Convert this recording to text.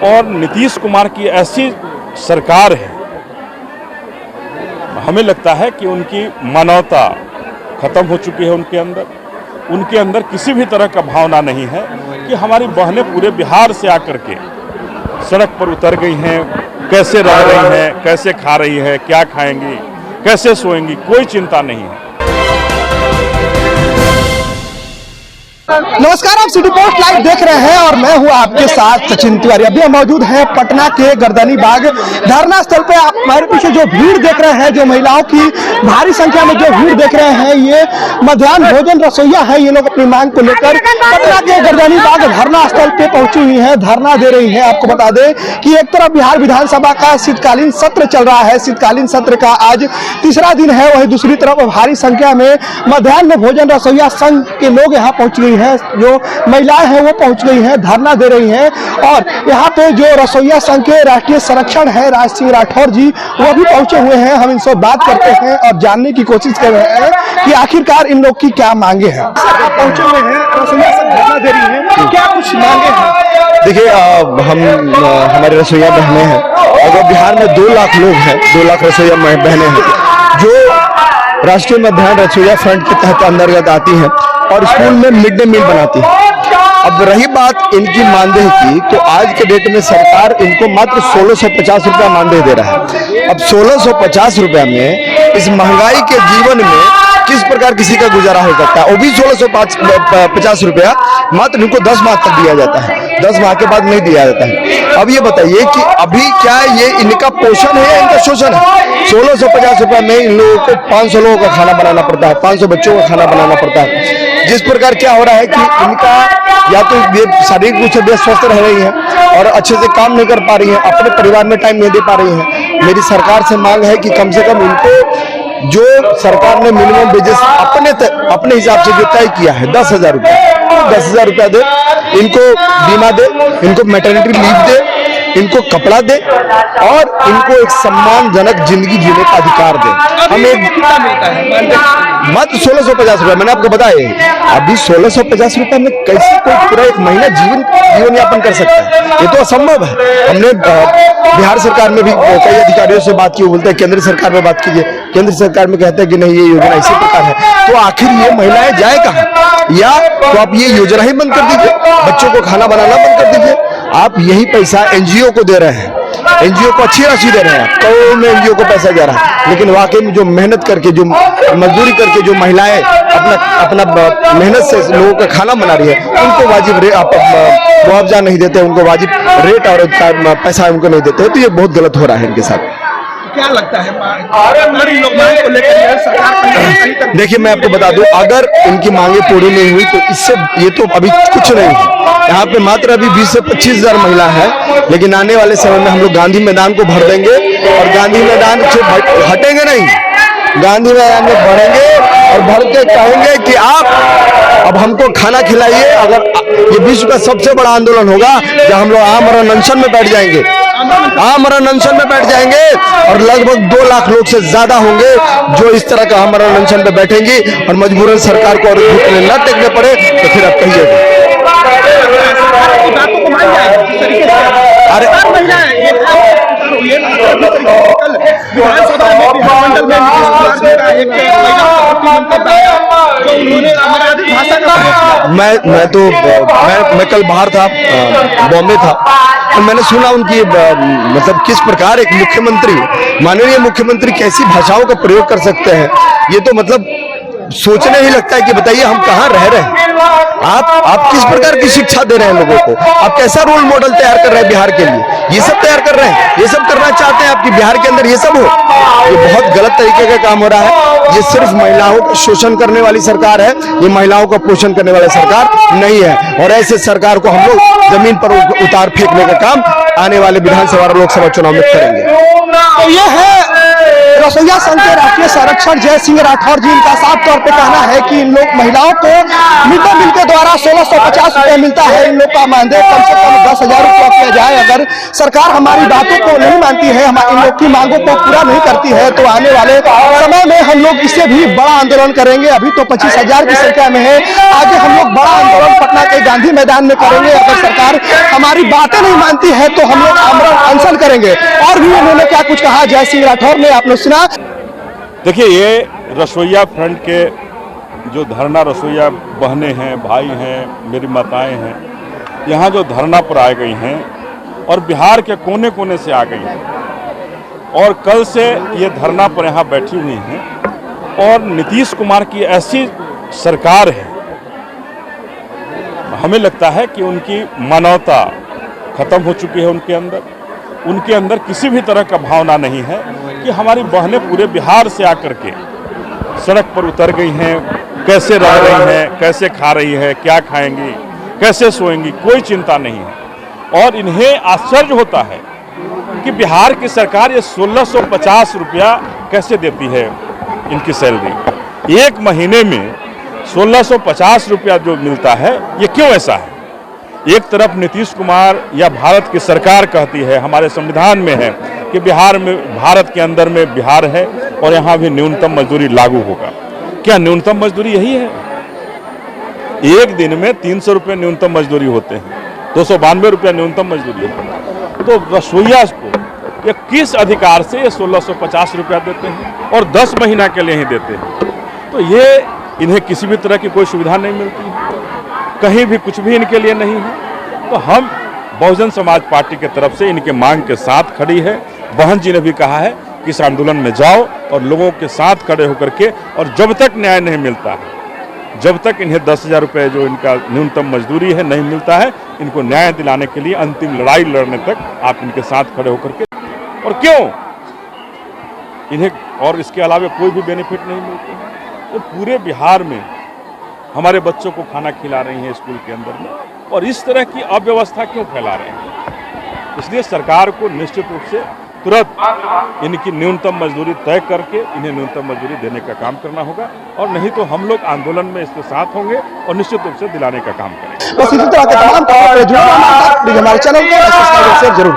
और नीतीश कुमार की ऐसी सरकार है, हमें लगता है कि उनकी मानवता खत्म हो चुकी है। उनके अंदर किसी भी तरह का भावना नहीं है कि हमारी बहनें पूरे बिहार से आकर के सड़क पर उतर गई हैं, कैसे रह रही हैं, कैसे खा रही है, क्या खाएंगी, कैसे सोएंगी, कोई चिंता नहीं है। नमस्कार, आप सिटी पोस्ट लाइव देख रहे हैं और मैं हूं आपके साथ सचिन तिवारी। अभी हम मौजूद हैं पटना के गर्दनी बाग धरना स्थल पे। आप हमारे पीछे जो भीड़ देख रहे हैं, जो महिलाओं की भारी संख्या में जो भीड़ देख रहे हैं, ये मध्याह्न भोजन रसोईया है। ये लोग अपनी मांग को लेकर पटना के गर्दनी बाग धरना स्थल पे पहुंची हुई है, धरना दे रही है। आपको बता दें कि एक तरफ बिहार विधानसभा का शीतकालीन सत्र चल रहा है, शीतकालीन सत्र का आज तीसरा दिन है। वहीं दूसरी तरफ भारी संख्या में मध्याह्न भोजन रसोईया संघ के लोग यहाँ पहुंच गई है, जो महिलाएं हैं वो पहुंच गई हैं, धरना दे रही हैं। और यहाँ पे जो रसोईया संघ के राष्ट्रीय संरक्षण है राज सिंह राठौर जी, वो भी पहुंचे हुए हैं। हम इनसे बात करते हैं और जानने की कोशिश कर रहे हैं कि आखिरकार इन लोग की क्या मांगे हैं। पहुंचे हुए हैं, रसोईया संघ धरना दे रही है, क्या कुछ मांगे हैं? देखिए, हम हमारे रसोईया बहनें हैं। अगर बिहार में 2 लाख लोग हैं, 2 लाख रसोईया बहनें हैं जो राष्ट्रीय मध्याह्न रसोईया फ्रंट के तहत अंतर्गत आती हैं और स्कूल में मिड डे मील बनाती है। अब रही बात इनकी मानदेय की, तो आज के डेट में सरकार इनको मात्र 1650 रुपया मानदेय दे रहा है। अब 1650 रुपया में इस महंगाई के जीवन में किस प्रकार किसी का गुजारा हो सकता है? वो भी 1650 रुपया मात्र इनको 10 माह तक दिया जाता है, 10 माह के बाद नहीं दिया जाता है। अब ये बताइए कि अभी क्या ये इनका पोषण है या इनका शोषण है? 1650 रुपया में इन लोगों को 500 लोगों का खाना बनाना पड़ता है, 500 बच्चों का खाना बनाना पड़ता है। जिस प्रकार क्या हो रहा है कि इनका या तो ये शारीरिक रूप से बेस्वस्थ रह रही है और अच्छे से काम नहीं कर पा रही है, अपने परिवार में टाइम नहीं दे पा रही है। मेरी सरकार से मांग है कि कम से कम इनको जो सरकार ने मिनिमम वेजेस अपने हिसाब से जो तय किया है 10,000 रुपया, 10,000 रुपया दे, इनको बीमा दे, इनको मैटरनिटी लीव दे, इनको कपड़ा दे और इनको एक सम्मानजनक जिंदगी जीने का अधिकार दे। हमें कितना मिलता है? मात्र 1650 रुपया। मैंने आपको बताया, अभी 1650 रुपया में कैसे कोई पूरा एक महीना जीवन यापन कर सकता है? ये तो असंभव है। हमने बिहार सरकार में भी कई अधिकारियों से बात की, वो बोलते हैं केंद्र सरकार में बात कीजिए, केंद्र सरकार में कहते हैं कि नहीं ये योजना इसी प्रकार है। तो आखिर ये महिलाएं जाए कहाँ? या तो आप ये योजना ही बंद कर दीजिए, बच्चों को खाना बनाना बंद कर दीजिए। आप यही पैसा एनजीओ को दे रहे हैं, एनजीओ को अच्छी राशि दे रहे हैं, करोड़ों में एनजीओ को पैसा जा रहा है। लेकिन वाकई में जो मेहनत करके, जो मजदूरी करके जो महिलाएं अपना मेहनत से लोगों का खाना बना रही है, उनको वाजिब मुआवजा नहीं देते, उनको वाजिब रेट और पैसा उनको नहीं देते, तो ये बहुत गलत हो रहा है इनके साथ। क्या लगता है को लेकर सरकार? देखिए, मैं आपको बता दूं, अगर इनकी मांगे पूरी नहीं हुई तो इससे ये तो अभी कुछ नहीं है। यहाँ पे मात्र अभी 20 से 25 हजार महिला है, लेकिन आने वाले समय में हम लोग गांधी मैदान को भर देंगे और गांधी मैदान से हटेंगे नहीं, गांधी मैदान में बढ़ेंगे और भर के कहेंगे कि आप अब हमको खाना खिलाइए। अगर ये विश्व का सबसे बड़ा आंदोलन होगा जब हम लोग आमरण अनशन में बैठ जाएंगे, आमरण अनशन में बैठ जाएंगे और लगभग 2 लाख लोग से ज्यादा होंगे जो इस तरह का आमरण अनशन में बैठेंगी और मजबूरन सरकार को और घुटने न टेकने पड़े तो फिर आप कहिएगा। अरे मैं कल बाहर था, बॉम्बे था, तो मैंने सुना उनकी मतलब किस प्रकार एक मुख्यमंत्री, माननीय मुख्यमंत्री कैसी भाषाओं का प्रयोग कर सकते हैं। ये तो मतलब सोचने ही लगता है कि बताइए हम कहाँ रह रहे हैं। आप किस प्रकार की शिक्षा दे रहे हैं लोगों को? आप कैसा रोल मॉडल तैयार कर रहे हैं बिहार के लिए? ये सब तैयार कर रहे हैं, ये सब करना चाहते हैं आपकी बिहार के अंदर ये सब हो? ये बहुत गलत तरीके का काम हो रहा है। ये सिर्फ महिलाओं का शोषण करने वाली सरकार है, ये महिलाओं का पोषण करने वाली सरकार नहीं है। और ऐसे सरकार को हम लोग जमीन पर उतार फेंकने का काम आने वाले विधानसभा और लोकसभा चुनाव में करेंगे। तो ये है रसोईया संघ के राष्ट्रीय संरक्षक जय सिंह राठौर जी, इनका साफ तौर पे कहना है कि इन लोग महिलाओं को मिड डे मील के द्वारा 1650 रुपए मिलता है। इन लोग का मानदेय कम से कम 10,000 रुपया किया जाए। अगर सरकार हमारी बातों को नहीं मानती है, इन लोग की मांगों को पूरा नहीं करती है, तो आने वाले समय में हम लोग इससे भी बड़ा आंदोलन करेंगे। अभी तो 25,000 की संख्या में है, आगे हम लोग बड़ा आंदोलन पटना के गांधी मैदान में करेंगे। अगर सरकार हमारी बातें नहीं मानती है तो हम लोग आमरण अनशन करेंगे। और भी उन्होंने क्या कुछ कहा जय सिंह राठौर ने, आपने सुना। देखिए, ये रसोईया फ्रंट के जो धरना रसोईया बहनें हैं, भाई हैं, मेरी माताएं हैं, यहाँ जो धरना पर आ गई हैं और बिहार के कोने कोने से आ गई हैं और कल से ये धरना पर यहाँ बैठी हुई हैं। और नीतीश कुमार की ऐसी सरकार है, हमें लगता है कि उनकी मानवता खत्म हो चुकी है। उनके अंदर किसी भी तरह का भावना नहीं है कि हमारी बहनें पूरे बिहार से आकर के सड़क पर उतर गई हैं, कैसे रह रही हैं, कैसे खा रही है, क्या खाएंगी, कैसे सोएंगी, कोई चिंता नहीं है। और इन्हें आश्चर्य होता है कि बिहार की सरकार ये 1650 रुपया कैसे देती है। इनकी सैलरी एक महीने में 1650 रुपया जो मिलता है, ये क्यों ऐसा है? एक तरफ नीतीश कुमार या भारत की सरकार कहती है, हमारे संविधान में है कि बिहार में, भारत के अंदर में बिहार है और यहाँ भी न्यूनतम मजदूरी लागू होगा। क्या न्यूनतम मजदूरी यही है? एक दिन में 300 रुपये न्यूनतम मजदूरी होते हैं, 292 रुपया न्यूनतम मजदूरी है। तो रसोईया को ये किस अधिकार से ये 1650 रुपया देते हैं और 10 महीना के लिए ही देते हैं? तो ये इन्हें किसी भी तरह की कोई सुविधा नहीं मिलती है, कहीं भी कुछ भी इनके लिए नहीं है। तो हम बहुजन समाज पार्टी की तरफ से इनके मांग के साथ खड़ी है। बहन जी ने भी कहा है कि इस आंदोलन में जाओ और लोगों के साथ खड़े होकर के, और जब तक न्याय नहीं मिलता है, जब तक इन्हें 10,000 रुपये जो इनका न्यूनतम मजदूरी है नहीं मिलता है, इनको न्याय दिलाने के लिए अंतिम लड़ाई लड़ने तक आप इनके साथ खड़े होकर के। और क्यों इन्हें और इसके अलावा कोई भी बेनिफिट नहीं मिलते हैं? तो पूरे बिहार में हमारे बच्चों को खाना खिला रही हैं स्कूल के अंदर में, और इस तरह की अव्यवस्था क्यों फैला रहे हैं? इसलिए सरकार को निश्चित रूप से तुरंत इनकी न्यूनतम मजदूरी तय करके इन्हें न्यूनतम मजदूरी देने का काम करना होगा, और नहीं तो हम लोग आंदोलन में इसके साथ होंगे और निश्चित रूप से दिलाने का काम करेंगे। बस इसी तरह के तमाम खबरों से जुड़े रहना हमारे चैनल को सब्सक्राइब जरूर।